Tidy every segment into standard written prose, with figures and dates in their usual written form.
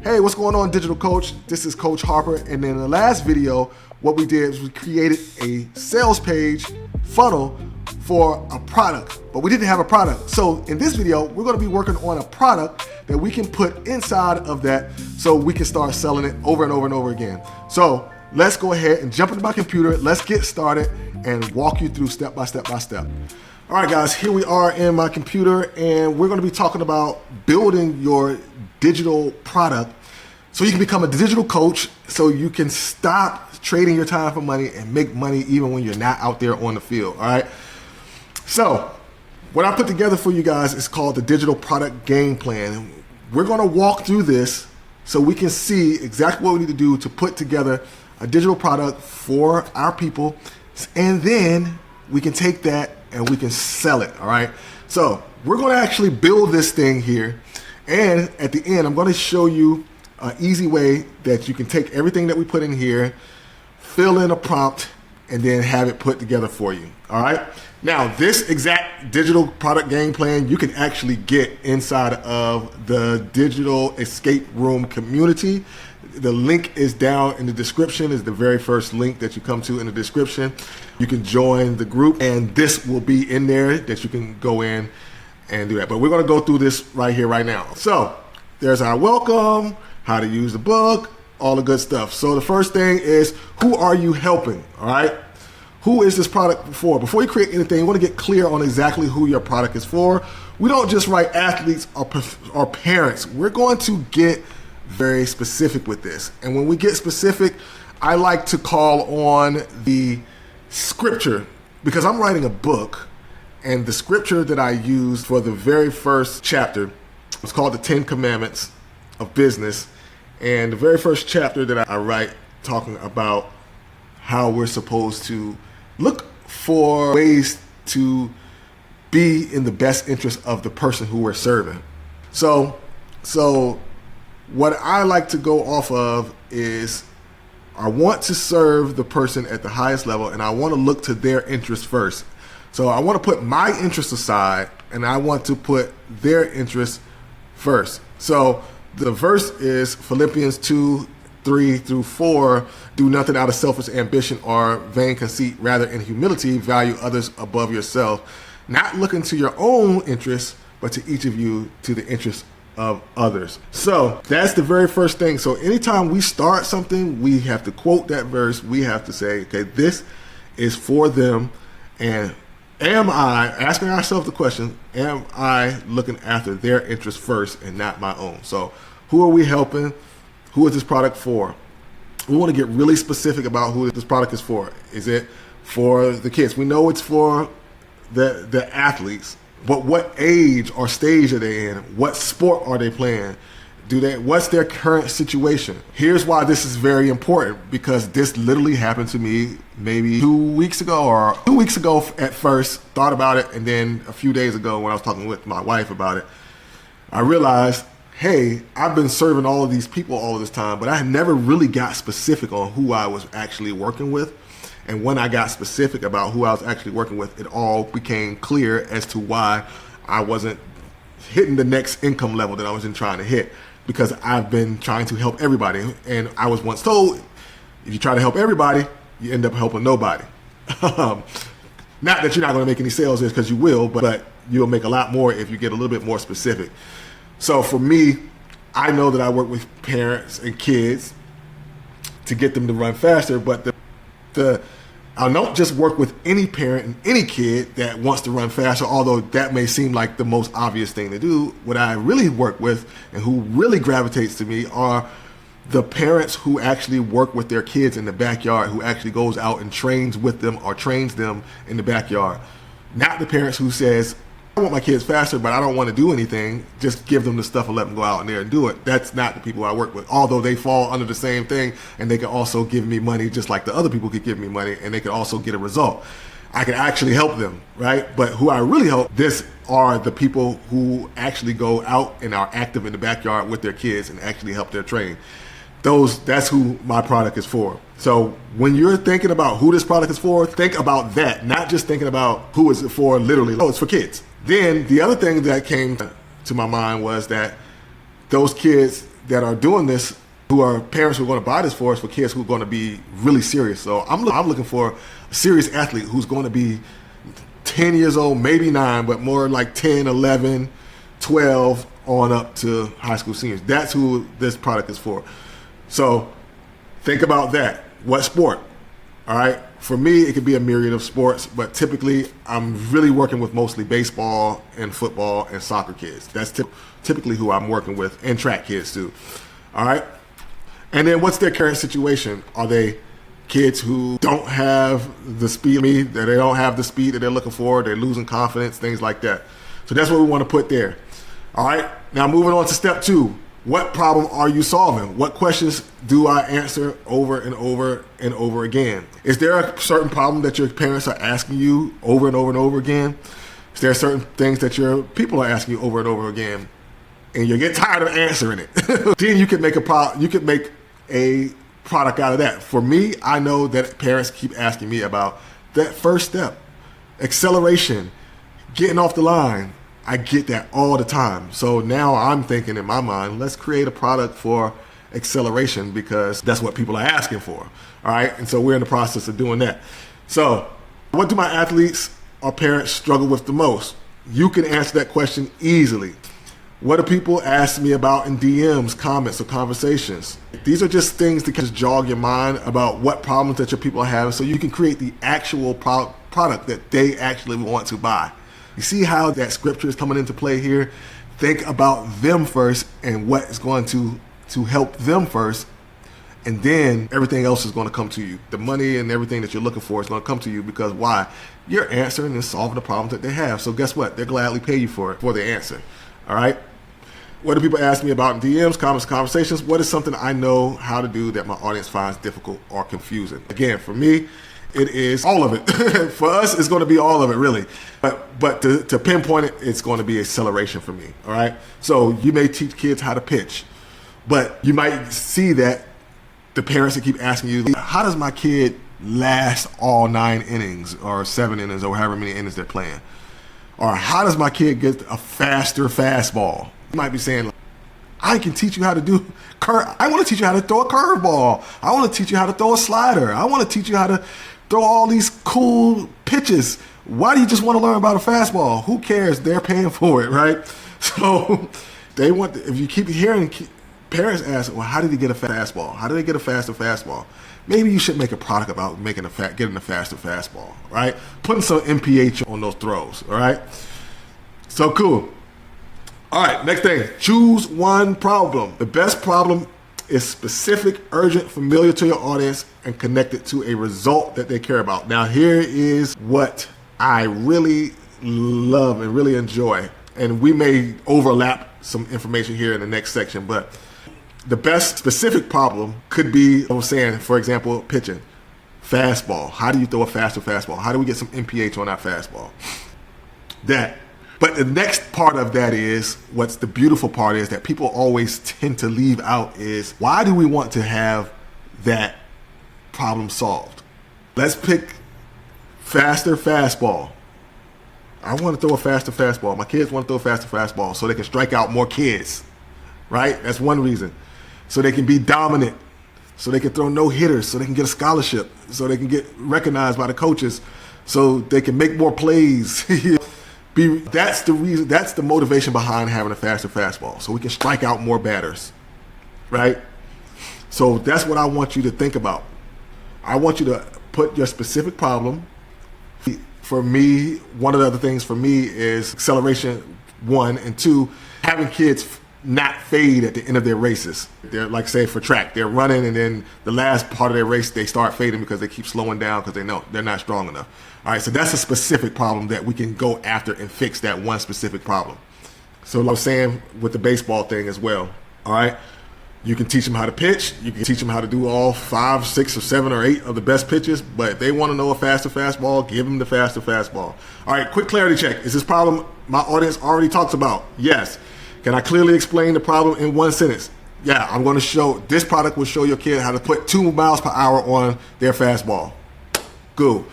Hey, what's going on, Digital Coach? This is Coach Harper, and in the last video, what we did is we created a sales page funnel for a product, but we didn't have a product. So in this video, we're gonna be working on a product that we can put inside of that so we can start selling it over and over and over again. So let's go ahead and jump into my computer. Let's get started and walk you through step by step by step. All right, guys, here we are in my computer, and we're gonna be talking about building your digital product so you can become a digital coach, so you can stop trading your time for money and make money even when you're not out there on the field, all right? So what I put together for you guys is called the Digital Product Game Plan. We're gonna walk through this so we can see exactly what we need to do to put together a digital product for our people, and then we can take that and we can sell it, all right? So we're gonna actually build this thing here, and at the end, I'm gonna show you an easy way that you can take everything that we put in here, fill in a prompt, and then have it put together for you, all right? Now, this exact digital product game plan, you can actually get inside of the Digital Escape Room community. The link is down in the description. Is the very first link that you come to in the description. You can join the group, and this will be in there that you can go in and do that. But we're gonna go through this right here, right now. So there's our welcome, how to use the book, all the good stuff. So the first thing is, who are you helping, all right? Who is this product for? Before you create anything, you want to get clear on exactly who your product is for. We don't just write athletes or parents. We're going to get very specific with this. And when we get specific, I like to call on the scripture, because I'm writing a book, and the scripture that I used for the very first chapter was called the 10 Commandments of Business. And the very first chapter that I write, talking about how we're supposed to look for ways to be in the best interest of the person who we're serving. So what I like to go off of is, I want to serve the person at the highest level, and I want to look to their interest first. So I want to put my interest aside, and I want to put their interest first. So the verse is Philippians 2:3-4. Do nothing out of selfish ambition or vain conceit, rather in humility value others above yourself, not looking to your own interests, but to each of you to the interest of others. So that's the very first thing. So anytime we start something, we have to quote that verse. We have to say, okay, this is for them. And am I, asking ourselves the question, am I looking after their interests first and not my own? So who are we helping? Who is this product for? We want to get really specific about who this product is for. Is it for the kids? We know it's for the athletes, but what age or stage are they in? What sport are they playing? What's their current situation? Here's why this is very important, because this literally happened to me maybe 2 weeks ago, or 2 weeks ago at first, thought about it, and then a few days ago when I was talking with my wife about it, I realized, hey, I've been serving all of these people all of this time, but I never really got specific on who I was actually working with. And when I got specific about who I was actually working with, it all became clear as to why I wasn't hitting the next income level that I was trying to hit, because I've been trying to help everybody. And I was once told, if you try to help everybody, you end up helping nobody. Not that you're not going to make any sales, because you will, but you'll make a lot more if you get a little bit more specific. So for me, I know that I work with parents and kids to get them to run faster, but I don't just work with any parent and any kid that wants to run faster, although that may seem like the most obvious thing to do. What I really work with and who really gravitates to me are the parents who actually work with their kids in the backyard, who actually goes out and trains with them or trains them in the backyard. Not the parents who says, I want my kids faster, but I don't want to do anything. Just give them the stuff and let them go out in there and do it. That's not the people I work with, although they fall under the same thing, and they can also give me money just like the other people could give me money, and they can also get a result. I can actually help them, right? But who I really help, this are the people who actually go out and are active in the backyard with their kids and actually help their train. That's who my product is for. So when you're thinking about who this product is for, think about that, not just thinking about who is it for literally. Oh, it's for kids. Then the other thing that came to my mind was that those kids that are doing this, who are parents who are going to buy this for us, for kids who are going to be really serious. So I'm looking for a serious athlete who's going to be 10 years old, maybe 9, but more like 10, 11, 12 on up to high school seniors. That's who this product is for. So think about that. What sport? All right. For me, it could be a myriad of sports, but typically I'm really working with mostly baseball and football and soccer kids. That's typically who I'm working with, and track kids too. All right. And then what's their current situation? Are they kids who don't have the speed, that they don't have the speed that they're looking for, they're losing confidence, things like that. So that's what we want to put there. All right. Now moving on to step 2. What problem are you solving? What questions do I answer over and over and over again? Is there a certain problem that your parents are asking you over and over and over again? Is there certain things that your people are asking you over and over again, and you get tired of answering it? Then you can make a product out of that. For me, I know that parents keep asking me about that first step, acceleration, getting off the line. I get that all the time. So now I'm thinking in my mind, let's create a product for acceleration, because that's what people are asking for. All right. And so we're in the process of doing that. So what do my athletes or parents struggle with the most? You can answer that question easily. What do people ask me about in DMs, comments, or conversations? These are just things to just jog your mind about what problems that your people are having, so you can create the actual product that they actually want to buy. You see how that scripture is coming into play here? Think about them first and what is going to help them first, and then everything else is going to come to you. The money and everything that you're looking for is going to come to you, because why? You're answering and solving the problems that they have. So guess what? They'll gladly pay you for it, for the answer. All right? What do people ask me about in DMs, comments, conversations? What is something I know how to do that my audience finds difficult or confusing? Again, for me, it is all of it. For us, it's going to be all of it, really. But to pinpoint it, it's going to be acceleration for me. All right. So you may teach kids how to pitch, but you might see that the parents that keep asking you, how does my kid last all 9 innings or 7 innings or however many innings they're playing? Or how does my kid get a faster fastball? You might be saying, I can teach you how to do I want to teach you how to throw a curveball. I want to teach you how to throw a slider. I want to teach you how to throw all these cool pitches. Why do you just want to learn about a fastball? Who cares? They're paying for it, right? So they want, if you keep hearing parents ask, well, how did he get a fastball? How did they get a faster fastball? Maybe you should make a product about getting a faster fastball, right? Putting some MPH on those throws, all right? So cool. All right, next thing, choose one problem. The best problem is specific, urgent, familiar to your audience, and connected to a result that they care about. Now, here is what I really love and really enjoy, and we may overlap some information here in the next section, but the best specific problem could be, I was saying, for example, pitching. Fastball. How do you throw a faster fastball? How do we get some MPH on that fastball? But the next part of that is, what's the beautiful part is that people always tend to leave out is, why do we want to have that problem solved? Let's pick faster fastball. I want to throw a faster fastball. My kids want to throw a faster fastball so they can strike out more kids, right? That's one reason. So they can be dominant, so they can throw no hitters, so they can get a scholarship, so they can get recognized by the coaches, so they can make more plays. That's the reason. That's the motivation behind having a faster fastball, so we can strike out more batters, right? So that's what I want you to think about. I want you to put your specific problem. For me, one of the other things for me is acceleration, 1, and 2, having kids not fade at the end of their races. They're, like, say for track, they're running, and then the last part of their race they start fading because they keep slowing down because they know they're not strong enough. All right, so that's a specific problem that we can go after and fix that one specific problem. So like I was saying with the baseball thing as well. All right, you can teach them how to pitch. You can teach them how to do all 5, 6, or 7, or 8 of the best pitches. But if they want to know a faster fastball, give them the faster fastball. All right, quick clarity check. Is this problem my audience already talks about? Yes. Can I clearly explain the problem in 1 sentence? Yeah, I'm going to show, this product will show your kid how to put 2 miles per hour on their fastball. Good.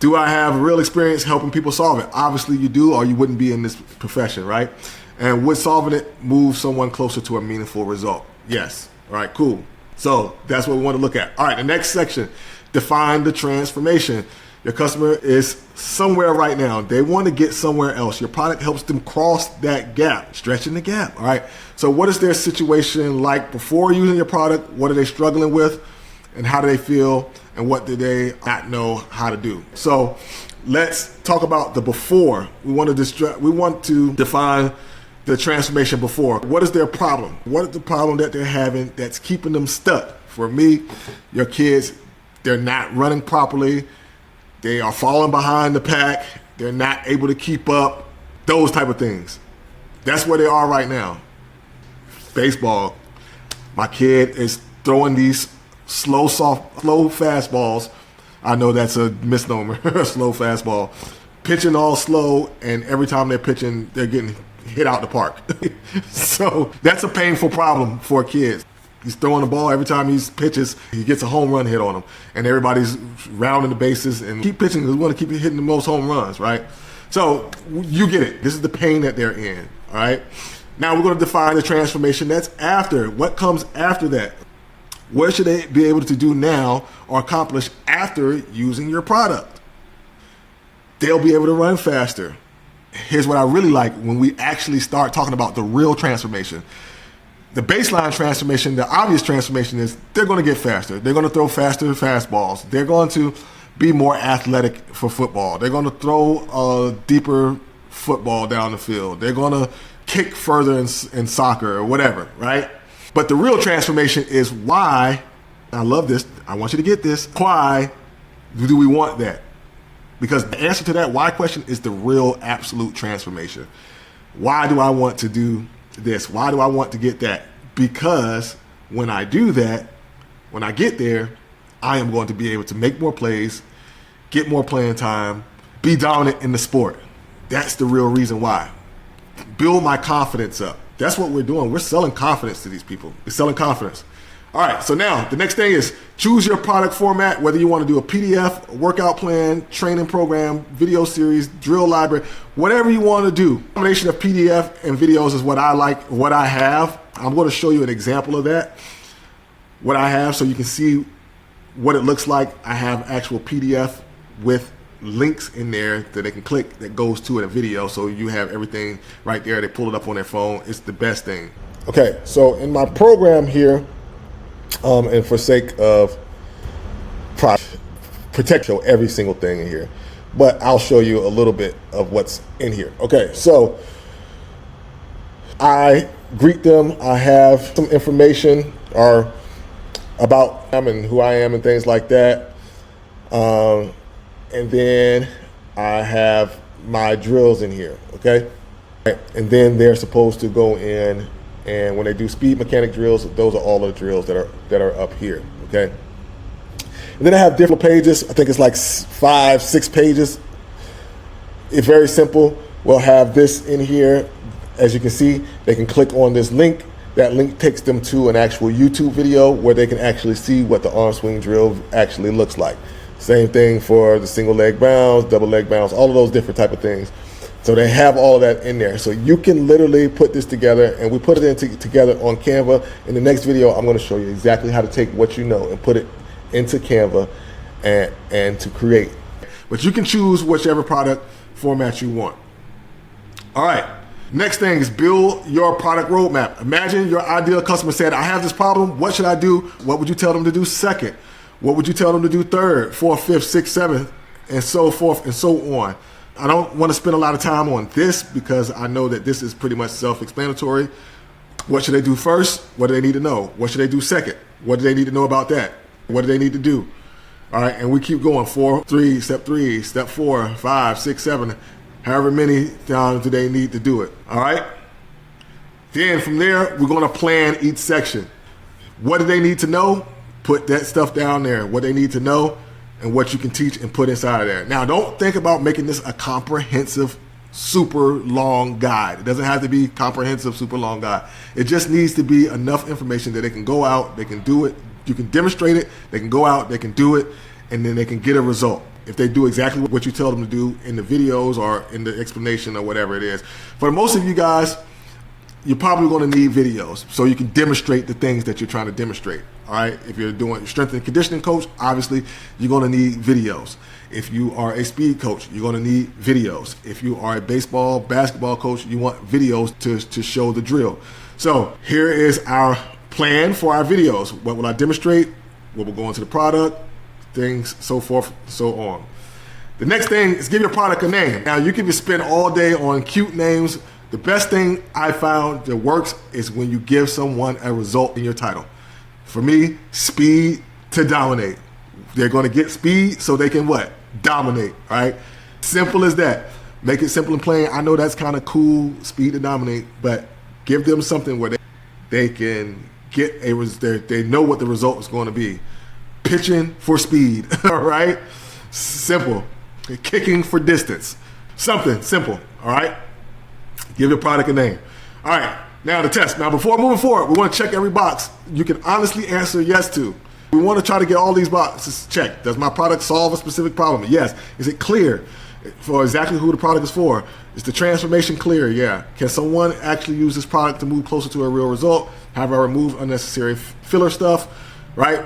Do I have real experience helping people solve it? Obviously you do, or you wouldn't be in this profession, right? And would solving it move someone closer to a meaningful result? Yes. All right, cool. So that's what we want to look at. All right, the next section, define the transformation. Your customer is somewhere right now. They want to get somewhere else. Your product helps them cross that gap, stretching the gap. All right. So what is their situation like before using your product? What are they struggling with? And how do they feel? And what do they not know how to do? So let's talk about the before. We want to define the transformation before. What is their problem? What is the problem that they're having that's keeping them stuck? For me, your kids, they're not running properly. They are falling behind the pack. They're not able to keep up. Those type of things. That's where they are right now. Baseball. My kid is throwing these slow fastballs. I know that's a misnomer. Slow fastball. Pitching all slow, and every time they're pitching, they're getting hit out the park. So that's a painful problem for kids. He's throwing the ball every time he pitches, he gets a home run hit on him. And everybody's rounding the bases and keep pitching because we want to keep hitting the most home runs, right? So you get it. This is the pain that they're in, all right? Now we're going to define the transformation that's after. What comes after that? What should they be able to do now or accomplish after using your product? They'll be able to run faster. Here's what I really like when we actually start talking about the real transformation. The baseline transformation, the obvious transformation is they're going to get faster. They're going to throw faster fastballs. They're going to be more athletic for football. They're going to throw a deeper football down the field. They're going to kick further in soccer or whatever, right? But the real transformation is why. I love this. I want you to get this. Why do we want that? Because the answer to that why question is the real absolute transformation. Why do I want to do this? Why do I want to get that? Because when I do that, when I get there, I am going to be able to make more plays, get more playing time, be dominant in the sport. That's the real reason why. Build my confidence up. That's what we're doing. We're selling confidence to these people. We're selling confidence. All right, so now the next thing is choose your product format, whether you want to do a PDF, a workout plan, training program, video series, drill library, whatever you want to do. A combination of PDF and videos is what I like, what I have. I'm going to show you an example of that, what I have, so you can see what it looks like. I have actual PDF with links in there that they can click that goes to a video, so you have everything right there. They pull it up on their phone. It's the best thing. Okay, so in my program here, and for sake of protect show every single thing in here, but I'll show you a little bit of what's in here. Okay, so I greet them. I have some information or about them and who I am and things like that. And then I have my drills in here, okay? And then they're supposed to go in, and when they do speed mechanic drills, those are all of the drills that are up here, okay? And then I have different pages. I think it's like 5, 6 pages. It's very simple. We'll have this in here. As you can see, they can click on this link. That link takes them to an actual YouTube video where they can actually see what the arm swing drill actually looks like. Same thing for the single leg bounce, double leg bounce, all of those different type of things. So they have all of that in there. So you can literally put this together, and we put it together on Canva. In the next video, I'm going to show you exactly how to take what you know and put it into Canva and to create. But you can choose whichever product format you want. All right. Next thing is build your product roadmap. Imagine your ideal customer said, I have this problem. What should I do? What would you tell them to do second? What would you tell them to do third, fourth, fifth, sixth, seventh, and so forth and so on? I don't want to spend a lot of time on this because I know that this is pretty much self-explanatory. What should they do first? What do they need to know? What should they do second? What do they need to know about that? What do they need to do? All right, and we keep going. Step 3, step 4, 5, 6, 7, however many times do they need to do it, all right? Then from there, we're going to plan each section. What do they need to know? Put that stuff down there, what they need to know and what you can teach and put inside of there. Now, don't think about making this a comprehensive, super long guide. It doesn't have to be comprehensive, super long guide. It just needs to be enough information that they can go out, they can do it, you can demonstrate it, they can go out, they can do it, and then they can get a result. If they do exactly what you tell them to do in the videos or in the explanation or whatever it is. For most of you guys, you're probably going to need videos so you can demonstrate the things that you're trying to demonstrate. All right. If you're doing strength and conditioning coach, obviously you're going to need videos. If you are a speed coach, you're going to need videos. If you are a baseball, basketball coach, you want videos to show the drill. So here is our plan for our videos. What will I demonstrate? What will go into the product? Things, so forth, so on. The next thing is give your product a name. Now you can just spend all day on cute names. The best thing I found that works is when you give someone a result in your title. For me, speed to dominate. They're going to get speed so they can what? Dominate, right? Simple as that. Make it simple and plain. I know that's kind of cool, speed to dominate, but give them something where they can get they know what the result is going to be. Pitching for speed, all right? Simple. Kicking for distance. Something simple, all right? Give your product a name. All right, now the test. Now before moving forward, we want to check every box you can honestly answer yes to. We want to try to get all these boxes checked. Does my product solve a specific problem? Yes. Is it clear for exactly who the product is for? Is the transformation clear? Yeah. Can someone actually use this product to move closer to a real result? Have I removed unnecessary filler stuff, right?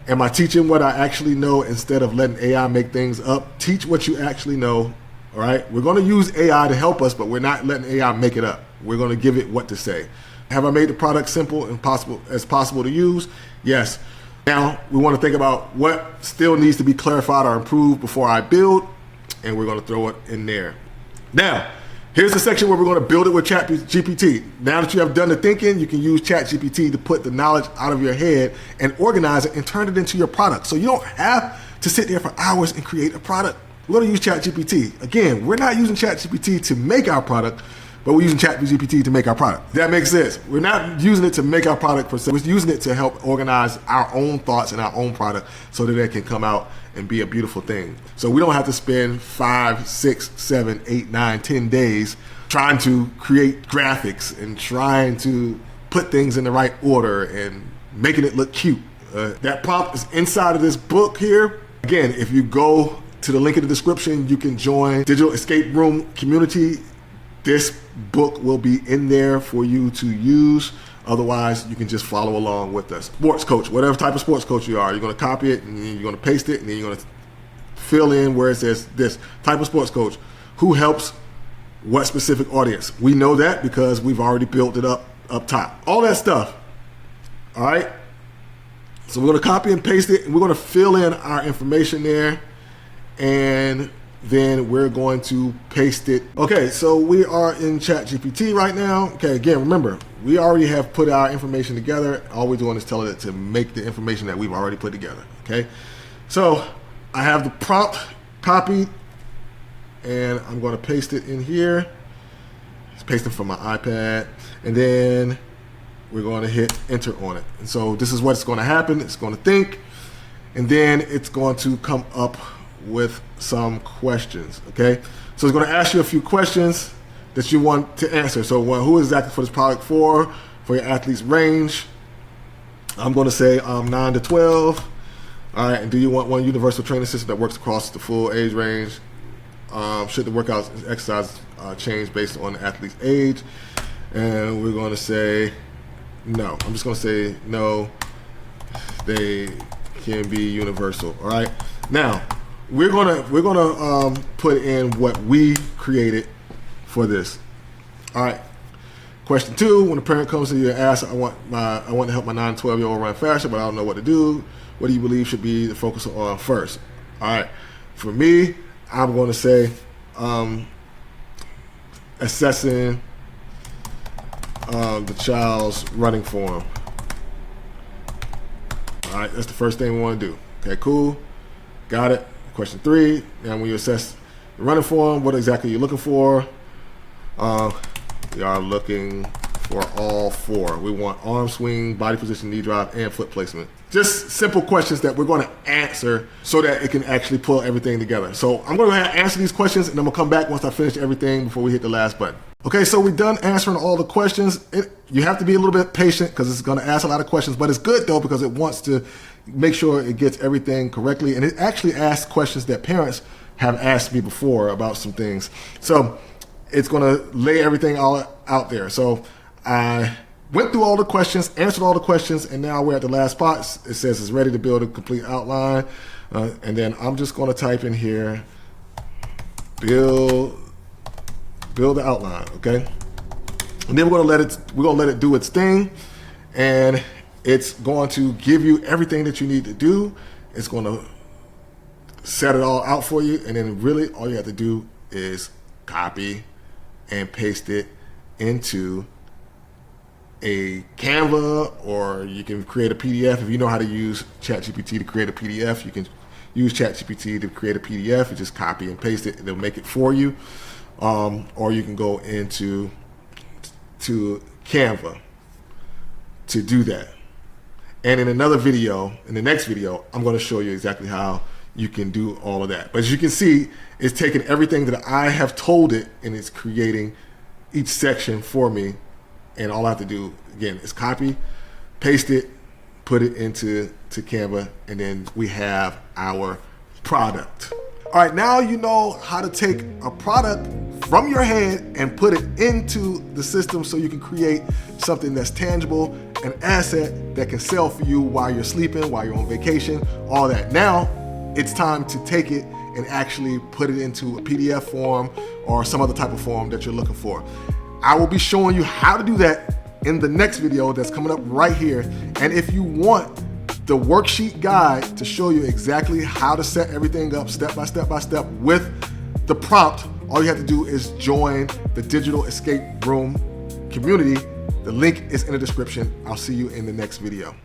Am I teaching what I actually know instead of letting AI make things up? Teach what you actually know. All right, we're going to use AI to help us, but we're not letting AI make it up. We're going to give it what to say. Have I made the product simple and possible to use? Yes. Now we want to think about what still needs to be clarified or improved before I build, and we're going to throw it in there. Now, here's the section where we're going to build it with Chat GPT. Now that you have done the thinking, you can use Chat GPT to put the knowledge out of your head and organize it and turn it into your product. So you don't have to sit there for hours and create a product. We're going to use Chat GPT. Again, we're not using Chat GPT to make our product, but we're using Chat GPT to make our product. That makes sense. We're not using it to make our product per se. We're using it to help organize our own thoughts and our own product so that it can come out and be a beautiful thing. So we don't have to spend 5, 6, 7, 8, 9, 10 days trying to create graphics and trying to put things in the right order and making it look cute. That prompt is inside of this book here. Again, if you go to the link in the description, you can join Digital Escape Room community. This book will be in there for you to use. Otherwise, you can just follow along with us. Sports coach, whatever type of sports coach you are, you're going to copy it and then you're going to paste it and then you're going to fill in where it says this type of sports coach. Who helps what specific audience? We know that because we've already built it up top. All that stuff. All right. So we're going to copy and paste it and we're going to fill in our information there. And then we're going to paste it. Okay, so we are in Chat GPT right now. Okay, again, remember, we already have put our information together. All we're doing is telling it to make the information that we've already put together. Okay, so I have the prompt copied and I'm going to paste it in here. It's pasting from my iPad. And then we're going to hit enter on it. And so this is what's going to happen. It's going to think, and then it's going to come up with some questions. Okay, so it's going to ask you a few questions that you want to answer. So who exactly for this product for your athlete's range? I'm going to say 9 to 12. All right, and do you want one universal training system that works across the full age range? Should the workouts and exercise change based on the athlete's age? And we're going to say no. I'm just going to say no, they can be universal. All right, now we're gonna put in what we created for this. All right. Question 2: when a parent comes to you and asks, I want to help my 9 to 12-year-old run faster, but I don't know what to do. What do you believe should be the focus on first? All right. For me, I'm going to say assessing the child's running form. All right. That's the first thing we want to do. Okay. Cool. Got it. Question 3, now when you assess the running form, what exactly are you looking for? We are looking for all 4. We want arm swing, body position, knee drive, and foot placement. Just simple questions that we're going to answer so that it can actually pull everything together. So I'm going to answer these questions and I'm going to come back once I finish everything before we hit the last button. Okay, so we're done answering all the questions. You have to be a little bit patient because it's going to ask a lot of questions, but it's good though because it wants to make sure it gets everything correctly. And it actually asks questions that parents have asked me before about some things. So it's going to lay everything all out there. So I went through all the questions, answered all the questions, and now we're at the last spot. It says it's ready to build a complete outline. And then I'm just going to type in here, build the outline, okay? And then we're gonna let it do its thing, and it's going to give you everything that you need to do. It's going to set it all out for you, and then really all you have to do is copy and paste it into a Canva, or you can create a PDF. If you know how to use Chat GPT to create a PDF, you can use Chat GPT to create a PDF. You just copy and paste it, and they'll make it for you. Or you can go into Canva to do that. And in another video, in the next video, I'm going to show you exactly how you can do all of that. But as you can see, it's taking everything that I have told it, and it's creating each section for me. And all I have to do, again, is copy, paste it, put it into Canva, and then we have our product. All right, now you know how to take a product from your head and put it into the system so you can create something that's tangible, an asset that can sell for you while you're sleeping, while you're on vacation, all that. Now it's time to take it and actually put it into a PDF form or some other type of form that you're looking for. I will be showing you how to do that in the next video that's coming up right here. And if you want the worksheet guide to show you exactly how to set everything up step by step with the prompt, all you have to do is join the Digital Escape Room community. The link is in the description. I'll see you in the next video.